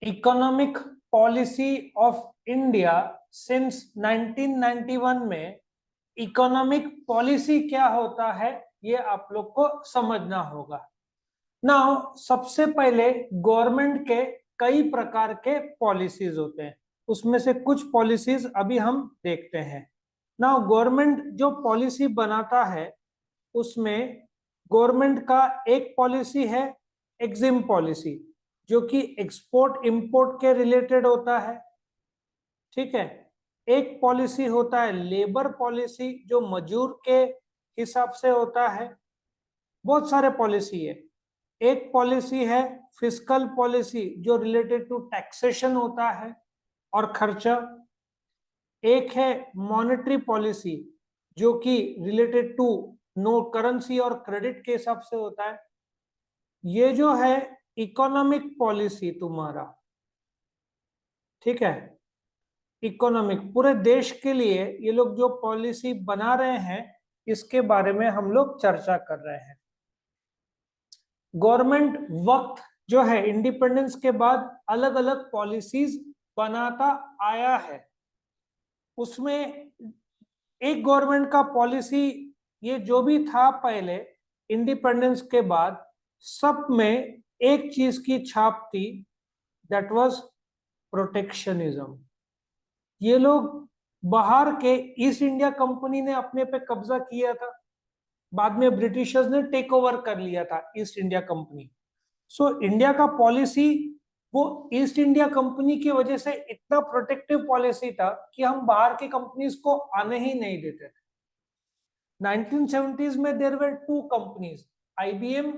Economic policy of India since 1991 में economic policy क्या होता है ये आप लोग को समझना होगा। नाउ सबसे पहले गवर्नमेंट के कई प्रकार के पॉलिसीज होते हैं, उसमें से कुछ पॉलिसीज अभी हम देखते हैं। नाउ गवर्नमेंट जो पॉलिसी बनाता है उसमें गवर्नमेंट का एक पॉलिसी है एग्जिम पॉलिसी, जो कि एक्सपोर्ट इंपोर्ट के रिलेटेड होता है। ठीक है। एक पॉलिसी होता है लेबर पॉलिसी, जो मजदूर के हिसाब से होता है। बहुत सारे पॉलिसी है। एक पॉलिसी है फिस्कल पॉलिसी, जो रिलेटेड टू टैक्सेशन होता है और खर्चा। एक है मॉनेटरी पॉलिसी, जो कि रिलेटेड टू नो करेंसी और क्रेडिट के हिसाब से होता है। ये जो है इकोनॉमिक पॉलिसी तुम्हारा, ठीक है, इकोनॉमिक पूरे देश के लिए ये लोग जो पॉलिसी बना रहे हैं इसके बारे में हम लोग चर्चा कर रहे हैं। गवर्नमेंट वक्त जो है इंडिपेंडेंस के बाद अलग अलग पॉलिसीज बनाता आया है। उसमें एक गवर्नमेंट का पॉलिसी ये जो भी था पहले इंडिपेंडेंस के बाद, सब में एक चीज की छाप थी, दैट वाज प्रोटेक्शनिज्म। ये लोग बाहर के ईस्ट इंडिया कंपनी ने अपने पे कब्जा किया था, बाद में ब्रिटिशर्स ने टेक ओवर कर लिया था east India company. So India का पॉलिसी वो ईस्ट इंडिया कंपनी की वजह से इतना प्रोटेक्टिव पॉलिसी था कि हम बाहर की कंपनीज को आने ही नहीं देते थे। 1970s में there were two companies, IBM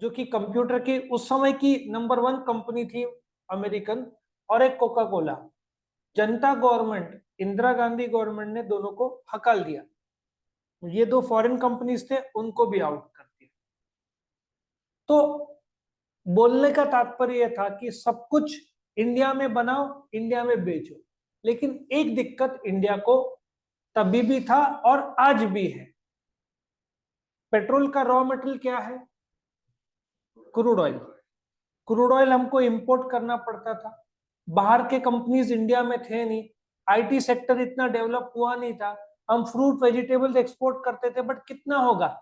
जो कि कंप्यूटर की उस समय की नंबर 1 कंपनी थी अमेरिकन, और एक कोका कोला। जनता गवर्नमेंट, इंदिरा गांधी गवर्नमेंट ने दोनों को हकाल दिया। ये दो फॉरेन कंपनीज थे, उनको भी आउट कर दिया। तो बोलने का तात्पर्य था कि सब कुछ इंडिया में बनाओ, इंडिया में बेचो। लेकिन एक दिक्कत इंडिया को तभी भी था और आज भी है। पेट्रोल का रॉ मटेरियल क्या है? Crude oil. क्रूड ऑयल हमको इंपोर्ट करना पड़ता था। बाहर के कंपनीज इंडिया में थे नहीं, आईटी सेक्टर इतना डेवलप हुआ नहीं था। हम फ्रूट वेजिटेबल्स एक्सपोर्ट करते थे, बट कितना होगा?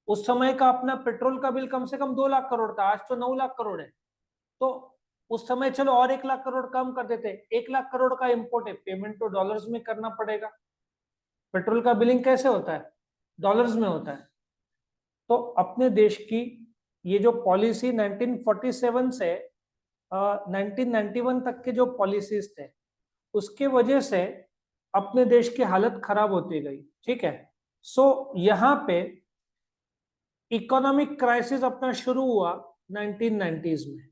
उस समय का अपना पेट्रोल का बिल कम से कम 2 लाख करोड़ था, आज तो 9 लाख करोड़ है। तो उस समय चलो और 1 लाख करोड़ कम कर देते, 1 लाख करोड़ का इंपोर्ट है, पेमेंट तो डॉलर्स में करना पड़ेगा। पेट्रोल का बिलिंग कैसे होता है? डॉलर्स में होता है। तो अपने देश की ये जो पॉलिसी 1947 से 1991 तक के जो पॉलिसीज थे, उसके वजह से अपने देश की हालत खराब होती गई। ठीक है। सो यहाँ पे इकोनॉमिक क्राइसिस अपना शुरू हुआ 1990s में,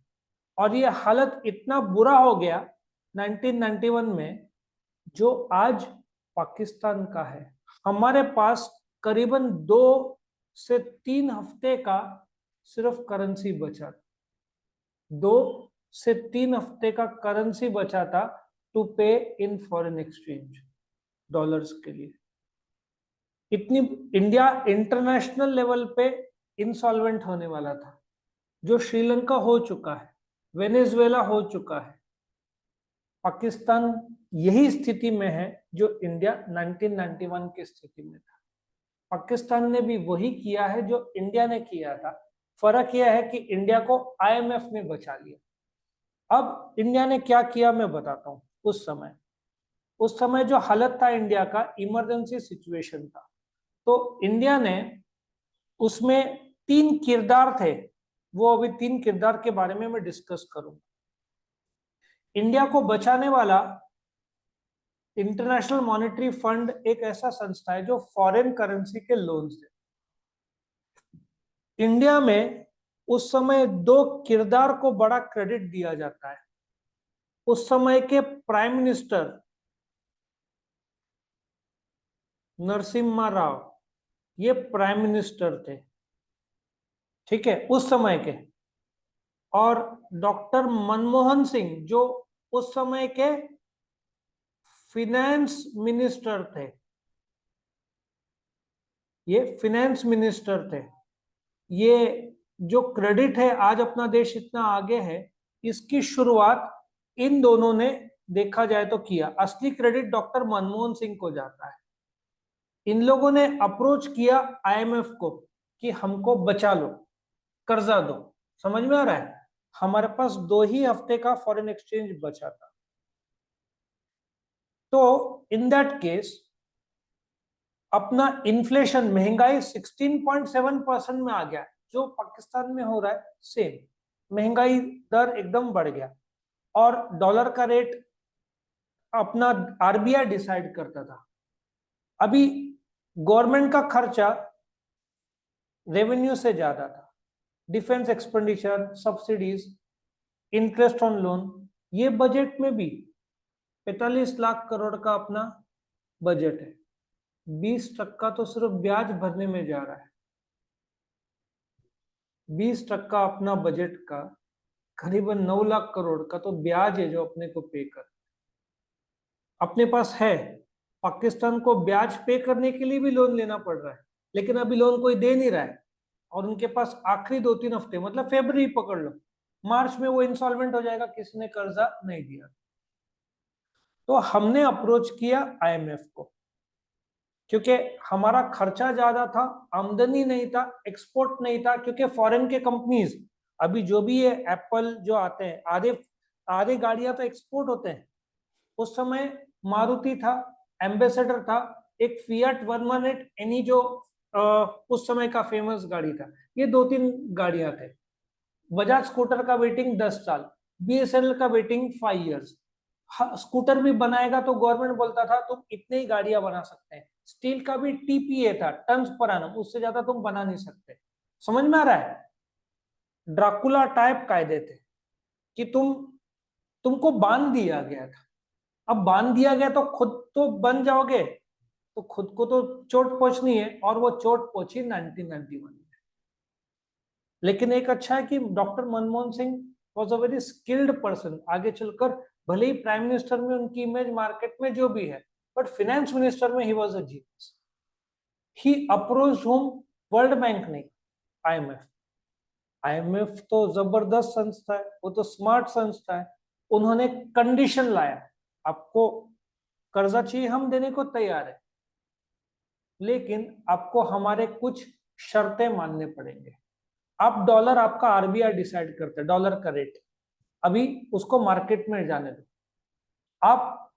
और ये हालत इतना बुरा हो गया 1991 में, जो आज पाकिस्तान का है। हमारे पास करीबन 2 से 3 हफ्ते का सिर्फ करेंसी बचा, 2 से 3 हफ्ते का करेंसी बचा था टू पे इन फॉरेन एक्सचेंज डॉलर्स के लिए। इतनी इंडिया इंटरनेशनल लेवल पे इंसॉल्वेंट होने वाला था, जो श्रीलंका हो चुका है, वेनेजुएला हो चुका है। पाकिस्तान यही स्थिति में है जो इंडिया 1991 की स्थिति में था। पाकिस्तान ने भी वही किया है जो इंडिया ने किया था। फर्क यह है कि इंडिया को आईएमएफ ने बचा लिया। अब इंडिया ने क्या किया मैं बताता हूं। उस समय जो हालत था इंडिया का, इमरजेंसी सिचुएशन था। तो इंडिया ने उसमें 3 किरदार थे, वो अभी 3 किरदार के बारे में मैं डिस्कस करूंगा। इंडिया को बचाने वाला इंटरनेशनल मॉनेटरी फंड एक ऐसा संस्था है जो फॉरेन करेंसी के लोन्स दे। इंडिया में उस समय 2 किरदार को बड़ा क्रेडिट दिया जाता है। उस समय के प्राइम मिनिस्टर नरसिम्हा राव, ये प्राइम मिनिस्टर थे, ठीक है, उस समय के। और डॉक्टर मनमोहन सिंह, जो उस समय के फिनेंस मिनिस्टर थे, ये फिनेंस मिनिस्टर थे। ये जो क्रेडिट है, आज अपना देश इतना आगे है, इसकी शुरुआत इन दोनों ने देखा जाए तो किया। असली क्रेडिट डॉक्टर मनमोहन सिंह को जाता है। इन लोगों ने अप्रोच किया आईएमएफ को कि हमको बचा लो, कर्जा दो। समझ में आ रहा है? हमारे पास 2 ही हफ्ते का फॉरेन एक्सचेंज बचा था। तो इन दैट केस अपना इन्फ्लेशन, महंगाई 16.7% में आ गया। जो पाकिस्तान में हो रहा है सेम महंगाई दर एकदम बढ़ गया। और डॉलर का रेट अपना आरबीआई डिसाइड करता था। अभी गवर्नमेंट का खर्चा रेवेन्यू से ज्यादा था। Defence expenditure, subsidies, interest on loan, ये बजट में भी 45 लाख करोड़ का अपना बजट है। 20% तो सिर्फ ब्याज भरने में जा रहा है। 20% अपना बजट का करीबन 9 लाख करोड़ का तो ब्याज है जो अपने को पे कर अपने पास है। पाकिस्तान को ब्याज पे करने के लिए भी लोन लेना पड़ रहा है, लेकिन अभी लोन कोई दे नहीं रहा है। और उनके पास आखिरी 2-3 हफ्ते, मतलब फरवरी पकड़ लो, मार्च में वो इंसॉल्वेंट हो जाएगा, किसी ने कर्जा नहीं दिया। तो हमने अप्रोच किया आईएमएफ को, क्योंकि हमारा खर्चा ज्यादा था, आमदनी नहीं था, एक्सपोर्ट नहीं था। क्योंकि फॉरेन के कंपनीज अभी जो भी है, एप्पल जो आते हैं, आधे आधे गाड़ियां तो एक्सपोर्ट होते हैं। उस समय मारुति था, एम्बेसडर था, एक फिएट 118 एनी जो उस समय का फेमस गाड़ी था। ये 2-3 गाड़ियां थे। बजाज स्कूटर का वेटिंग 10 साल, बीएसएनएल का वेटिंग 5 इयर्स। स्कूटर भी बनाएगा तो गवर्नमेंट बोलता था तुम इतने ही गाड़ियां बना सकते हैं। स्टील का भी टीपीए था, टन्स पर एनम, उससे ज्यादा तुम बना नहीं सकते। समझ में आ रहा है? ड्राकुला टाइप कायदे थे कि तुमको बांध दिया गया था। अब बांध दिया गया तो खुद तो बन जाओगे, तो खुद को तो चोट पहुंचनी है, और वो चोट पहुंची 1991 में। लेकिन एक अच्छा है कि doctor Manmohan Singh was a very skilled person. आगे चलकर भले ही प्राइम मिनिस्टर में उनकी इमेज मार्केट में जो भी है, बट फाइनेंस मिनिस्टर में he was a genius. He approached home, world bank नहीं, आईएमएफ। आईएमएफ तो जबरदस्त संस्था है, वो तो स्मार्ट संस्था है। उन्होंने कंडीशन लाया, आपको कर्जा चाहिए, हम देने को तैयार है, लेकिन आपको हमारे कुछ शर्तें मानने पड़ेंगे। आप डॉलर, आपका आरबीआई डिसाइड करता है डॉलर का रेट, अभी उसको मार्केट में जाने दो। आप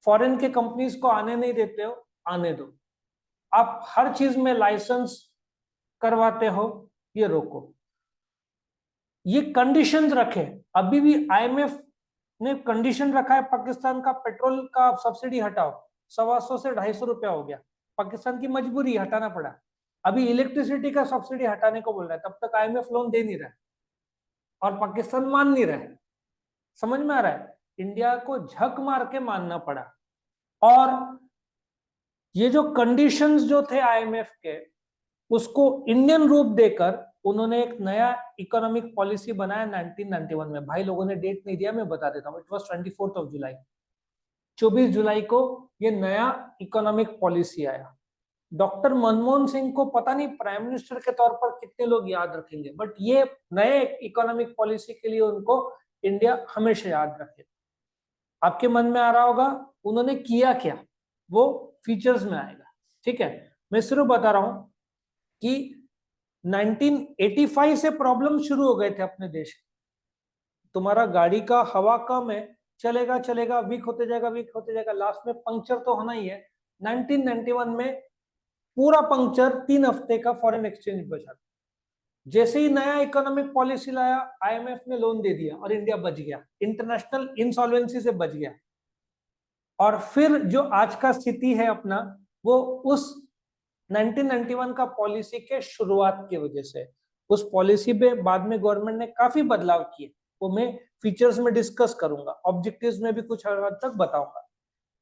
फॉरेन के कंपनीज को आने नहीं देते हो, आने दो। आप हर चीज में लाइसेंस करवाते हो, ये रोको। ये कंडीशंस रखे। अभी भी आईएमएफ ने कंडीशन रखा है, पाकिस्तान का पेट्रोल का सब्सिडी हटाओ, 125 से 250 रुपया हो गया। पाकिस्तान की मजबूरी, हटाना पड़ा। अभी इलेक्ट्रिसिटी का सब्सिडी हटाने को बोल रहा है, तब तक आईएमएफ लोन दे नहीं रहा है और पाकिस्तान मान नहीं रहा है। समझ में आ रहा है? इंडिया को झक मार के मानना पड़ा। और ये जो कंडीशंस जो थे आईएमएफ के, उसको इंडियन रूप देकर उन्होंने एक नया इकोनॉमिक पॉलिसी बनाया 1991 में। भाई लोगों ने डेट नहीं दिया, मैं बता देता हूँ। इट वाज 24 जुलाई, 24 जुलाई को ये नया इकोनॉमिक पॉलिसी आया। डॉक्टर मनमोहन सिंह को पता नहीं प्राइम मिनिस्टर के तौर पर कितने लोग याद रखेंगे, बट ये नए इकोनॉमिक पॉलिसी के लिए उनको इंडिया हमेशा याद रखेगा। आपके मन में आ रहा होगा उन्होंने किया क्या, वो फीचर्स में आएगा। ठीक है, मैं सिर्फ बता रहा हूं कि 1985 से प्रॉब्लम शुरू हो गए थे अपने देश में। तुम्हारा गाड़ी का हवा कम है, चलेगा चलेगा, वीक होते जाएगा, वीक होते जाएगा, लास्ट में पंक्चर तो होना ही है। 1991 में पूरा पंक्चर, 3 हफ्ते का फॉरेन एक्सचेंज बचा। जैसे ही नया इकोनॉमिक पॉलिसी लाया, आईएमएफ ने लोन दे दिया और इंडिया बच गया, इंटरनेशनल इंसॉल्वेंसी से बच गया। और फिर जो आज का स्थिति है अपना, वो उस 1991 का पॉलिसी के शुरुआत की वजह से। उस पॉलिसी पे बाद में गवर्नमेंट ने काफी बदलाव किए, वो मैं फीचर्स में डिस्कस करूंगा, ऑब्जेक्टिव्स में भी कुछ हद तक बताऊंगा।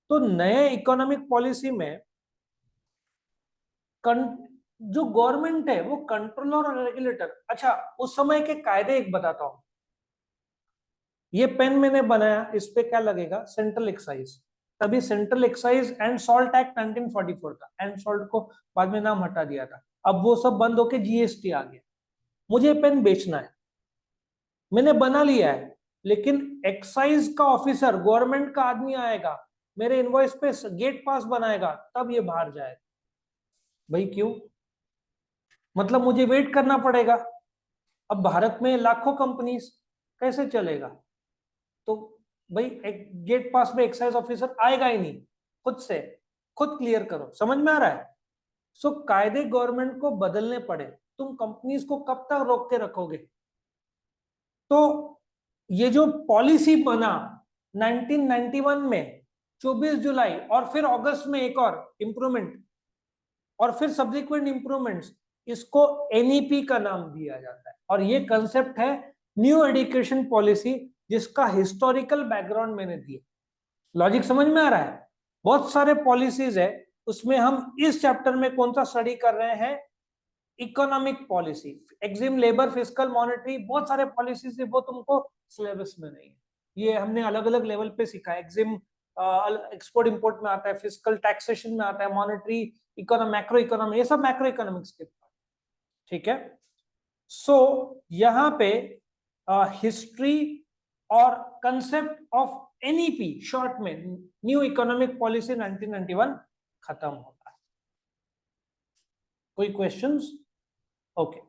तो नए इकोनॉमिक पॉलिसी में जो गवर्नमेंट है वो कंट्रोलर और रेगुलेटर। अच्छा, उस समय के कायदे एक बताता हूं। ये पेन मैंने बनाया, इस पे क्या लगेगा, सेंट्रल एक्साइज। तभी central excise and salt act 1944 था। एंड सॉल्ट को बाद में नाम हटा दिया था, अब वो सब बंद होके जीएसटी आ गया। मुझे पेन बेचना है, मैंने बना लिया है, लेकिन एक्साइज का ऑफिसर गवर्नमेंट का आदमी आएगा, मेरे इनवॉइस पे गेट पास बनाएगा, तब ये बाहर जाएगा। भाई क्यों? मतलब मुझे वेट करना पड़ेगा। अब भारत में लाखों कंपनीज, कैसे चलेगा? तो भाई एक गेट पास में एक्साइज ऑफिसर आएगा ही नहीं, खुद से खुद क्लियर करो। समझ में आ रहा है? सो कायदे गवर्नमेंट को बदलने पड़े, तुम कंपनीज को कब तक रोक के रखोगे? तो ये जो पॉलिसी बना 1991 में 24 जुलाई, और फिर अगस्त में एक और इंप्रूवमेंट, और फिर सब्सिक्वेंट इंप्रूवमेंट्स, इसको एनईपी का नाम दिया जाता है। और ये कंसेप्ट है न्यू एजुकेशन पॉलिसी, जिसका हिस्टोरिकल बैकग्राउंड मैंने दिया। लॉजिक समझ में आ रहा है? बहुत सारे पॉलिसीज है, उसमें हम इस चैप्टर में कौन सा स्टडी कर रहे हैं? Economic policy, EXIM, labour, fiscal, monetary, बहुत सारे पॉलिसीज है, वो तुमको सिलेबस में नहीं है। ये हमने अलग अलग लेवल पे सीखा है। एक्जिम एक्सपोर्ट इंपोर्ट में आता है, फिस्कल टैक्सेशन में आता है, मॉनेटरी, इकोनॉमी, मैक्रो इकोनॉमी, ये सब मैक्रो इकोनॉमिक्स के। ठीक है। सो यहाँ पे हिस्ट्री और कंसेप्ट ऑफ एनईपी शॉर्ट में न्यू इकोनॉमिक पॉलिसी 1991 खत्म होता है। कोई क्वेश्चंस? ओके।